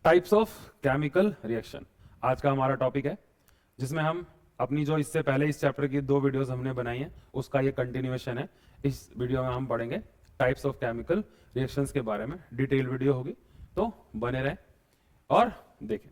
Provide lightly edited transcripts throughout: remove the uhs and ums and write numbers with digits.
Types of chemical reaction आज का हमारा टॉपिक है, जिसमें हम अपनी जो इससे पहले इस चैप्टर की 2 वीडियोस हमने बनाई हैं उसका ये कंटिन्यूएशन है। इस वीडियो में हम पढ़ेंगे टाइप्स ऑफ केमिकल रिएक्शंस के बारे में। डिटेल वीडियो होगी तो बने रहें और देखें।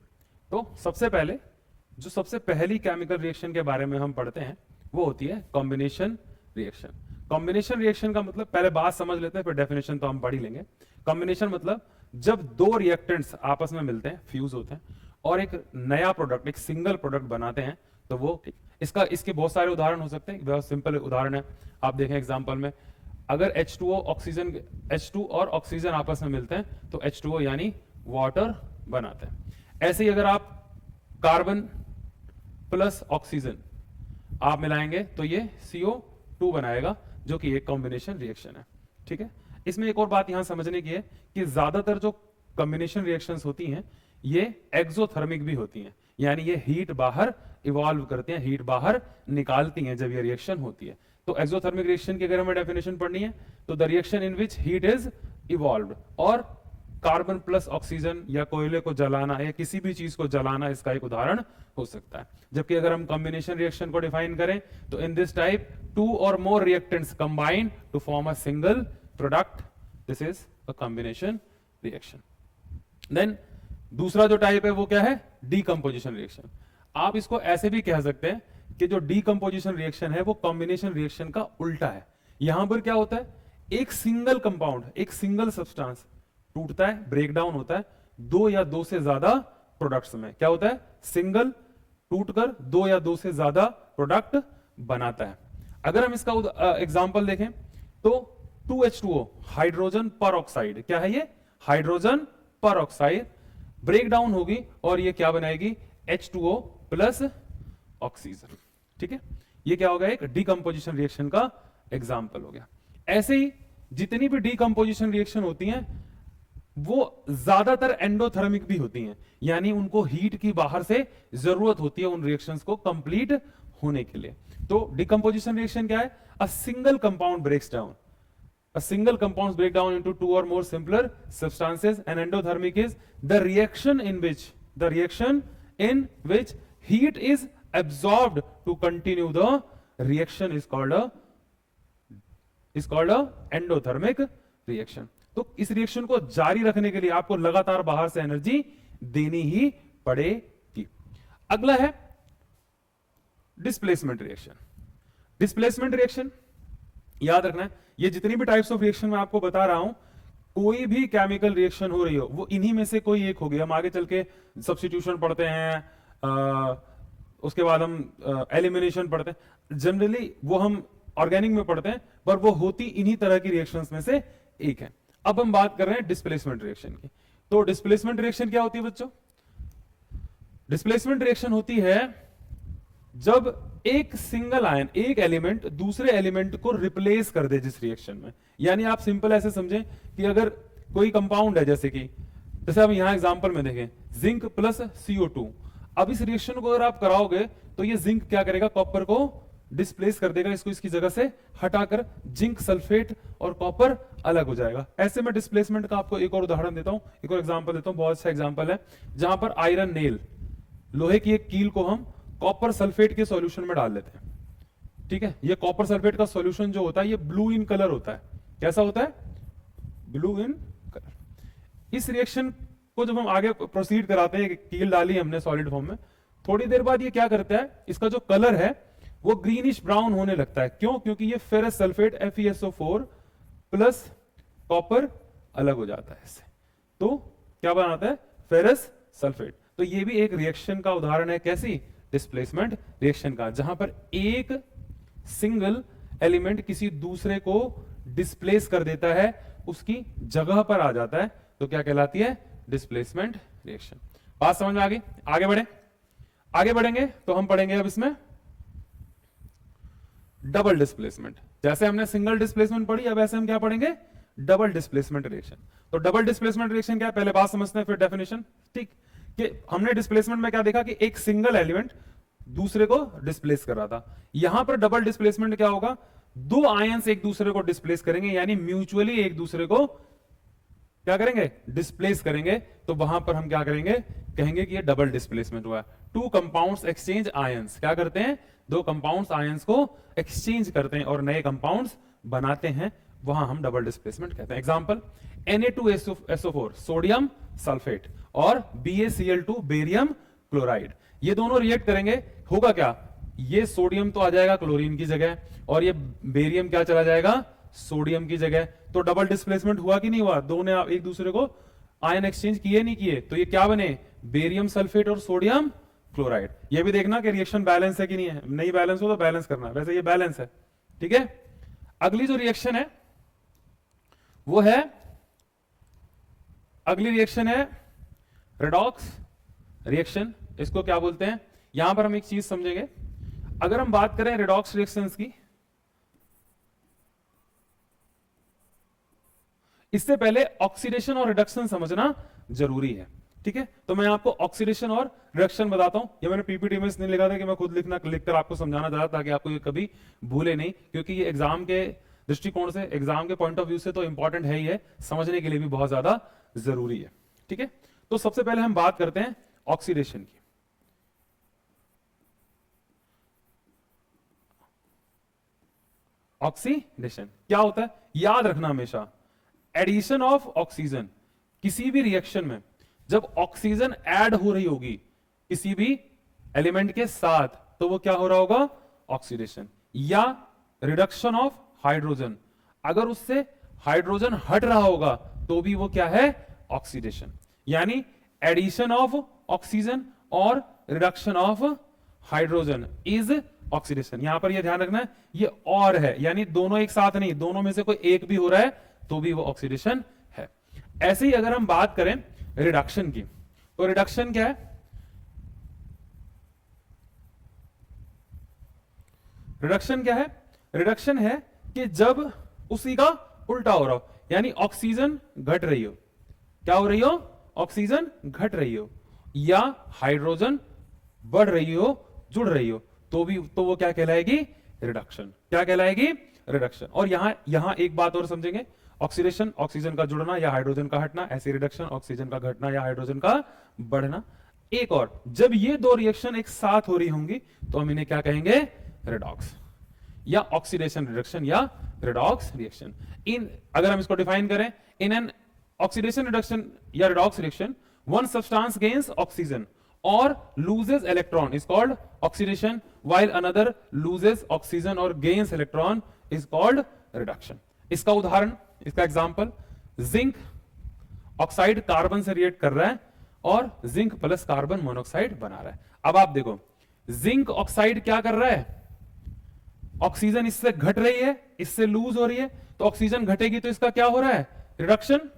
तो सबसे पहली केमिकल रिएक्शन के बारे में हम पढ़ते हैं वो होती है कॉम्बिनेशन रिएक्शन। कॉम्बिनेशन रिएक्शन का मतलब पहले बात समझ लेते हैं, फिर डेफिनेशन तो हम पढ़ ही लेंगे। कॉम्बिनेशन मतलब जब दो रिएक्टेंट्स आपस में मिलते हैं, फ्यूज होते हैं और एक नया प्रोडक्ट, एक सिंगल प्रोडक्ट बनाते हैं, तो वो इसके बहुत सारे उदाहरण हो सकते हैं। बहुत सिंपल उदाहरण है, आप देखें एग्जांपल में, अगर H2 और ऑक्सीजन आपस में मिलते हैं तो H2O यानी वाटर बनाते हैं। ऐसे ही अगर आप कार्बन प्लस ऑक्सीजन आप मिलाएंगे तो ये CO2 बनाएगा, जो कि एक कॉम्बिनेशन रिएक्शन है। ठीक है, इसमें एक और बात यहां समझने की है कि ज्यादातर जो कॉम्बिनेशन रिएक्शंस होती हैं ये एक्सोथर्मिक भी होती हैं, यानी ये हीट बाहर इवॉल्व करती हैं, हीट बाहर निकालती हैं जब ये रिएक्शन होती है। तो एक्सोथर्मिक रिएक्शन की अगर हमें डेफिनेशन पढ़नी है तो the reaction in which heat is evolved, और कार्बन प्लस ऑक्सीजन या कोयले को जलाना या किसी भी चीज को जलाना इसका एक उदाहरण हो सकता है। जबकि अगर हम कॉम्बिनेशन रिएक्शन को डिफाइन करें तो in this type 2 or more reactants combine to form a single product. This is a combination reaction. Then दूसरा जो टाइप है वो क्या है? Decomposition reaction. आप इसको ऐसे भी कह सकते हैं कि जो डीकंपोजिशन रिएक्शन है वो कॉम्बिनेशन रिएक्शन का उल्टा है। यहां पर क्या होता है, एक सिंगल कंपाउंड, एक सिंगल सब्सटेंस टूटता है, ब्रेक डाउन होता है 2 या 2 से ज्यादा प्रोडक्ट्स में। क्या होता है? सिंगल टूटकर 2 या 2 से ज्यादा प्रोडक्ट बनाता है। अगर हम इसका एग्जांपल देखें तो 2H2O हाइड्रोजन पर ऑक्साइड, क्या है ये? हाइड्रोजन पर ऑक्साइड ब्रेक डाउन होगी और ये क्या बनाएगी? H2O plus oxygen. ठीक है, ये क्या होगा? एक डीकंपोजिशन रिएक्शन का एग्जांपल हो गया। ऐसे ही जितनी भी डीकंपोजिशन रिएक्शन होती हैं वो ज्यादातर एंडोथर्मिक भी होती हैं, यानी उनको हीट की बाहर से जरूरत होती है उन रिएक्शंस को कंप्लीट होने के लिए। तो डीकंपोजिशन रिएक्शन क्या है? A single compound breaks down, a single compounds break down into 2 or more simpler substances, and endothermic is the reaction in which heat is absorbed to continue the reaction is called a endothermic reaction. तो इस reaction को जारी रखने के लिए आपको लगातार बाहर से एनर्जी देनी ही पड़ेगी। अगला है डिस्प्लेसमेंट रिएक्शन। डिस्प्लेसमेंट रिएक्शन याद रखना है, ये जितनी भी टाइप्स ऑफ रिएक्शन मैं आपको बता रहा हूं, कोई भी केमिकल रिएक्शन हो रही हो वो इन्हीं में से कोई एक होगी। हम आगे चल के सब्स्टिट्यूशन पढ़ते हैं, उसके बाद हम एलिमिनेशन पढ़ते हैं, जनरली वो हम ऑर्गेनिक में पढ़ते हैं, पर वो होती इन्हीं तरह की रिएक्शंस में से एक है। अब हम बात कर रहे हैं डिस्प्लेसमेंट रिएक्शन की। तो डिस्प्लेसमेंट रिएक्शन क्या होती है बच्चों? डिस्प्लेसमेंट रिएक्शन होती है जब एक सिंगल आयन, एक एलिमेंट दूसरे एलिमेंट को रिप्लेस कर दे जिस रिएक्शन में। यानी आप सिंपल ऐसे समझें कि अगर कोई कंपाउंड है, जैसे हम यहां एग्जांपल में देखें जिंक प्लस CO2, अब इस रिएक्शन को अगर आप कराओगे तो ये जिंक क्या करेगा? कॉपर को डिस्प्लेस कर देगा, इसको इसकी जगह से हटाकर जिंक सल्फेट और कॉपर अलग हो जाएगा। ऐसे में डिस्प्लेसमेंट का आपको एक और उदाहरण देता हूं, एक और एग्जांपल देता हूं। बहुत अच्छा एग्जांपल है, जहां पर आयरन नेल, लोहे की एक कील को हम कॉपर सल्फेट के सॉल्यूशन में डाल लेते हैं। ठीक है, ये कॉपर सल्फेट का सॉल्यूशन जो होता है ये ब्लू इन कलर होता है। कैसा होता है? Blue in colour. इस रिएक्शन को जब हम आगे प्रोसीड कराते हैं, कील डाली हमने सॉलिड फॉर्म में, थोड़ी देर बाद ये क्या करता है, इसका जो कलर है वो ग्रीनिश ब्राउन होने लगता है। क्यों? क्योंकि ये ferrous sulphate FeSO4 plus copper अलग हो जाता है इससे, तो क्या बनाता है? Ferrous sulphate. तो ये भी एक रिएक्शन का उदाहरण है। कैसी? डिस्प्लेसमेंट रिएक्शन का, जहां पर एक सिंगल एलिमेंट किसी दूसरे को डिस्प्लेस कर देता है, उसकी जगह पर आ जाता है, तो क्या कहलाती है? Displacement reaction. बात समझ में आ गई? आगे बढ़ेंगे तो हम पढ़ेंगे अब इसमें डबल डिस्प्लेसमेंट। जैसे हमने सिंगल डिस्प्लेसमेंट पढ़ी, अब ऐसे हम क्या पढ़ेंगे? Double displacement reaction. तो डबल डिस्प्लेसमेंट रिएक्शन क्या है, पहले बात समझते हैं फिर डेफिनेशन। ठीक, कि हमने डिस्प्लेसमेंट में क्या देखा कि एक सिंगल एलिमेंट दूसरे को डिस्प्लेस कर रहा था। यहां पर डबल डिस्प्लेसमेंट क्या होगा? 2 आयंस एक दूसरे को डिस्प्लेस करेंगे, यानी म्यूचुअली एक दूसरे को क्या करेंगे, डिस्प्लेस करेंगे, तो वहां पर हम क्या करेंगे, कहेंगे कि ये डबल डिस्प्लेसमेंट हुआ। टू कंपाउंड्स एक्सचेंज आयंस, क्या करते हैं, दो कंपाउंड्स आयंस को एक्सचेंज करते हैं और नए कंपाउंड्स बनाते हैं, वहां हम डबल डिस्प्लेसमेंट कहते हैं। एग्जांपल Na2SO4 सोडियम सल्फेट और BaCl2 बेरियम क्लोराइड, ये दोनों रिएक्ट करेंगे, होगा क्या, ये सोडियम तो आ जाएगा क्लोरीन की जगह और ये बेरियम क्या चला जाएगा, सोडियम की जगह, तो डबल डिस्प्लेसमेंट हुआ कि नहीं हुआ, दोनों ने एक दूसरे को आयन एक्सचेंज किए नहीं किए, तो ये क्या बने, बेरियम सल्फेट और सोडियम क्लोराइड। ये भी देखना कि रिएक्शन बैलेंस है कि नहीं है, नहीं बैलेंस हो तो बैलेंस करना, वैसे ये बैलेंस है, ठीक है। अगली जो रिएक्शन है वो है, अगली रिएक्शन है रेडॉक्स रिएक्शन, इसको क्या बोलते हैं, यहां पर हम एक चीज समझेंगे, अगर हम बात करें रेडॉक्स रिएक्शंस की, इससे पहले ऑक्सीडेशन और रिडक्शन समझना जरूरी है, ठीक है। तो मैं आपको ऑक्सीडेशन और रिडक्शन बताता हूं, ये मैंने पीपीटी में इसलिए लिखा था कि मैं खुद लिखकर आपको समझाना चाहता ताकि आपको ये कभी भूले नहीं, क्योंकि ये एग्जाम के दृष्टिकोण से, एग्जाम के पॉइंट ऑफ व्यू से तो इंपॉर्टेंट है ही है, समझने के लिए भी बहुत ज्यादा जरूरी है, ठीक है। तो सबसे पहले हम बात करते हैं ऑक्सीडेशन की। ऑक्सीडेशन क्या होता है, याद रखना हमेशा, एडिशन ऑफ ऑक्सीजन, किसी भी रिएक्शन में जब ऑक्सीजन ऐड हो रही होगी किसी भी एलिमेंट के साथ, तो वो क्या हो रहा होगा, ऑक्सीडेशन, या रिडक्शन ऑफ हाइड्रोजन, अगर उससे हाइड्रोजन हट रहा होगा तो भी वो क्या है, ऑक्सीडेशन। यानी एडिशन ऑफ ऑक्सीजन और reduction of hydrogen is oxidation. यहां पर ये ध्यान रखना है, ये और है, यानी दोनों एक साथ नहीं, दोनों में से कोई एक भी हो रहा है तो भी वो ऑक्सीडेशन है। ऐसे ही अगर हम बात करें रिडक्शन की, तो रिडक्शन क्या है, रिडक्शन क्या है, रिडक्शन है कि जब उसी का उल्टा हो रहा हो, यानी ऑक्सीजन घट रही हो, क्या हो रही हो, ऑक्सीजन घट रही हो, या हाइड्रोजन बढ़ रही हो, जुड़ रही हो, तो वो क्या कहलाएगी, रिडक्शन, क्या कहलाएगी, रिडक्शन। और यहां एक बात और समझेंगे, ऑक्सीडेशन ऑक्सीजन का जुड़ना या हाइड्रोजन का हटना, ऐसे रिडक्शन ऑक्सीजन का घटना या हाइड्रोजन का बढ़ना। एक और, जब ये दो रिएक्शन एक साथ हो रही होंगी तो हम इन्हें क्या कहेंगे, रिडॉक्स, या ऑक्सीडेशन रिडक्शन या रिडॉक्स रिएक्शन। इन अगर हम इसको डिफाइन करें, इन एन ऑक्सीडेशन रिडक्शन या redox reaction, one substance gains oxygen और loses electron is called oxidation, while another loses oxygen or gains electron is called reduction। इसका उदाहरण, इसका एग्जांपल, जिंक ऑक्साइड कार्बन से रिएक्ट कर रहा है और जिंक प्लस कार्बन मोनोऑक्साइड बना रहा है। अब आप देखो, जिंक ऑक्साइड क्या कर रहा है, ऑक्सीजन इससे घट रही है, इससे लूज हो रही है, तो ऑक्सीजन घटेगी तो इसका क्या हो रहा है, रिडक्शन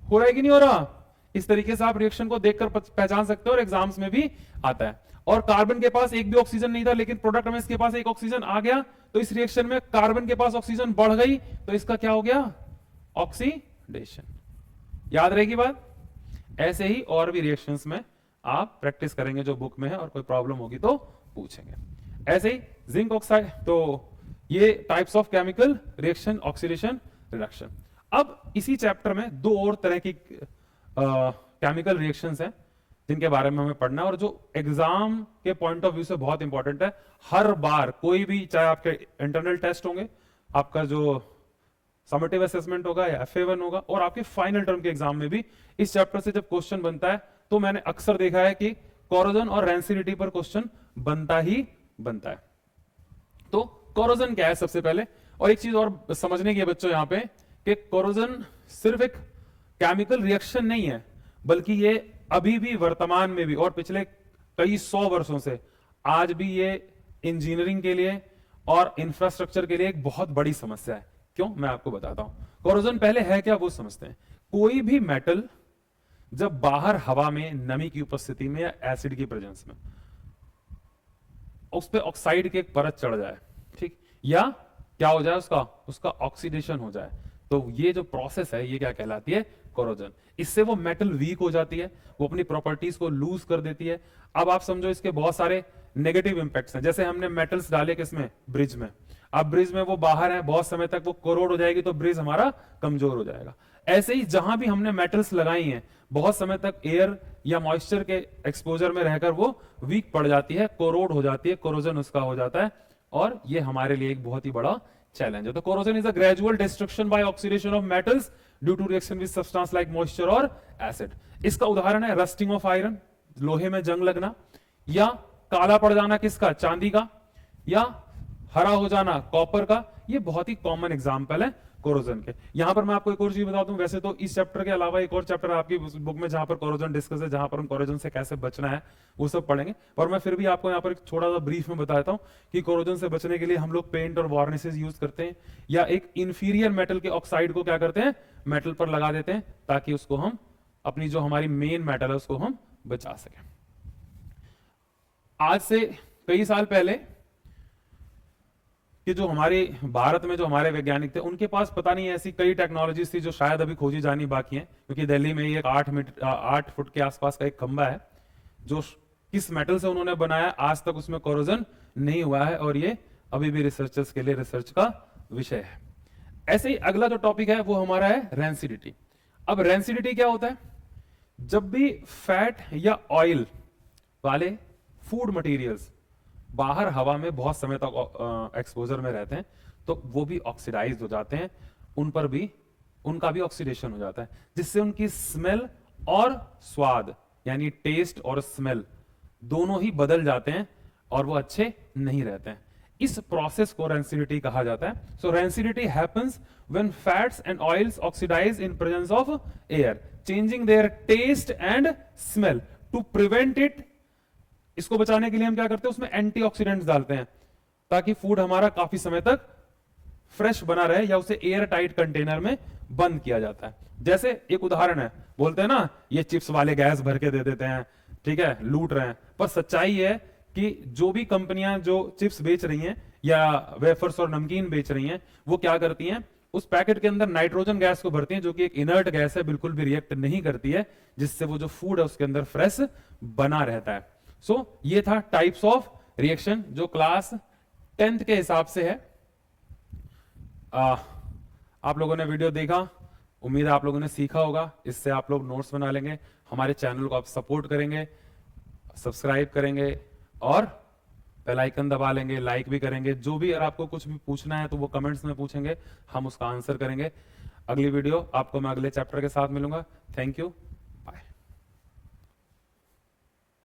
हो रहा है कि नहीं हो रहा। इस तरीके से आप रिएक्शन को देखकर पहचान सकते हो और एग्जाम्स में भी आता है। और कार्बन के पास एक भी ऑक्सीजन नहीं था, लेकिन प्रोडक्ट में इसके पास एक ऑक्सीजन आ गया, तो इस रिएक्शन में कार्बन के पास ऑक्सीजन बढ़ गई, तो इसका क्या हो गया, ऑक्सीडेशन। याद रहेगी बात। ऐसे ही और भी रिएक्शंस में आप प्रैक्टिस करेंगे जो बुक में है, और कोई प्रॉब्लम होगी तो पूछेंगे। ऐसे ही जिंक ऑक्साइड, तो ये types of chemical reaction, oxidation, reduction. अब इसी चैप्टर में दो और तरह की केमिकल रिएक्शंस हैं जिनके बारे में हमें पढ़ना है, और जो एग्जाम के पॉइंट ऑफ व्यू से बहुत इंपॉर्टेंट है। हर बार कोई भी, चाहे आपके इंटरनल टेस्ट होंगे, आपका जो समेटिव असेसमेंट होगा या FA1 होगा, और आपके फाइनल टर्म के एग्जाम में भी इस चैप्टर से जब क्वेश्चन बनता है, तो मैंने अक्सर देखा है कि कोरोजन और रेंसिडिटी पर क्वेश्चन बनता ही बनता है। तो कोरोजन क्या है सबसे पहले, और एक चीज और समझने की है बच्चों यहां पे, कि कोरोजन सिर्फ एक केमिकल रिएक्शन नहीं है, बल्कि ये अभी भी वर्तमान में भी और पिछले कई 100 वर्षों से आज भी ये इंजीनियरिंग के लिए और इंफ्रास्ट्रक्चर के लिए एक बहुत बड़ी समस्या है। क्यों, मैं आपको बताता हूं। कोरोजन पहले है क्या, वो समझते हैं। कोई भी मेटल जब बाहर हवा में नमी की उपस्थिति में या एसिड की प्रेजेंस में उस पे ऑक्साइड की एक परत चढ़ जाए, ठीक, या क्या हो जाए, उसका ऑक्सीडेशन हो जाए, तो ये जो प्रोसेस है ये क्या कहलाती है, कोरोजन। इससे वो मेटल वीक हो जाती है, वो अपनी प्रॉपर्टीज को लूज कर देती है। अब आप समझो इसके बहुत सारे नेगेटिव इंपैक्ट्स हैं। जैसे हमने मेटल्स डाले किसमें, ब्रिज में, अब ब्रिज में वो बाहर है बहुत समय तक, वो कोरोड हो जाएगी तो ब्रिज हमारा कमजोर हो जाएगा। ऐसे ही जहां भी हमने मेटल्स लगाई हैं, बहुत समय तक एयर या मॉइस्चर के एक्सपोजर में रहकर वो वीक पड़ जाती है, कोरोड हो जाती है, कोरोजन उसका हो जाता है, और ये हमारे लिए एक बहुत ही बड़ा चैलेंज है। तो corrosion is a gradual destruction by oxidation of metals due to reaction with substance like moisture और एसिड। इसका उदाहरण है रस्टिंग ऑफ आयरन, लोहे में जंग लगना, या काला पड़ जाना किसका, चांदी का, या हरा हो जाना कॉपर का। ये बहुत ही कॉमन एग्जांपल है कोरोजन के। यहां पर मैं आपको एक और चीज बता दूं, वैसे तो इस चैप्टर के अलावा एक और चैप्टर आपकी बुक में जहां पर कोरोजन डिस्कस है, जहां पर हम कोरोजन से कैसे बचना है वो सब पढ़ेंगे, पर मैं फिर भी आपको यहां पर एक छोटा सा ब्रीफ में बता देता हूं कि कोरोजन से बचने के लिए हम लोग पेंट और वार्निशेस यूज करते हैं, या एक इंफीरियर मेटल के ऑक्साइड को क्या करते हैं, मेटल पर लगा देते हैं, ताकि उसको हम अपनी जो हमारी मेन मेटल है उसको हम बचा सकें। आज से कई साल पहले कि जो हमारे भारत में जो हमारे वैज्ञानिक थे, उनके पास पता नहीं ऐसी कई टेक्नोलॉजीज थी जो शायद अभी खोजी जानी बाकी है, क्योंकि दिल्ली में ये 8 फुट के आसपास का एक खंबा है जो किस मेटल से उन्होंने बनाया, आज तक उसमें कोरोजन नहीं हुआ है, और ये अभी भी रिसर्चर्स के लिए रिसर्च का विषय है। ऐसे ही अगला जो टॉपिक है वो हमारा है रेंसिडिटी। अब रेंसिडिटी क्या होता है, जब भी फैट या ऑयल वाले फूड मटेरियल्स बाहर हवा में बहुत समय तक एक्सपोजर में रहते हैं, तो वो भी ऑक्सीडाइज हो जाते हैं, उन पर भी उनका भी ऑक्सीडेशन हो जाता है, जिससे उनकी स्मेल और स्वाद यानी टेस्ट और स्मेल दोनों ही बदल जाते हैं और वो अच्छे नहीं रहते हैं। इस प्रोसेस को रेंसिडिटी कहा जाता है। So rancidity happens when fats and oils oxidize in presence of air, changing their taste and smell. To prevent it, इसको बचाने के लिए हम क्या करते हैं, उसमें एंटीऑक्सीडेंट्स डालते हैं, ताकि फूड हमारा काफी समय तक फ्रेश बना रहे, या उसे एयर टाइट कंटेनर में बंद किया जाता है। जैसे एक उदाहरण है, बोलते हैं ना ये चिप्स वाले गैस भर के दे देते हैं, ठीक है, लूट रहे हैं, पर सच्चाई है कि जो भी कंपनियां जो चिप्स बेच रही हैं या वेफर्स और नमकीन बेच रही हैं, वो क्या करती हैं, उस पैकेट के अंदर नाइट्रोजन गैस को भरती हैं, जो कि एक इनर्ट गैस है, बिल्कुल भी रिएक्ट नहीं करती है, जिससे वो जो फूड है उसके अंदर फ्रेश बना रहता है। सो ये था टाइप्स ऑफ रिएक्शन जो क्लास 10th के हिसाब से है। आप लोगों ने वीडियो देखा, उम्मीद है आप लोगों ने सीखा होगा, इससे आप लोग नोट्स बना लेंगे, हमारे चैनल को आप सपोर्ट करेंगे, सब्सक्राइब करेंगे और बेल आइकन दबा लेंगे, लाइक भी करेंगे। जो भी अगर आपको कुछ भी पूछना है तो वो कमेंट्स में पूछेंगे, हम उसका आंसर करेंगे। अगली वीडियो आपको मैं अगले चैप्टर के साथ मिलूंगा। Thank you.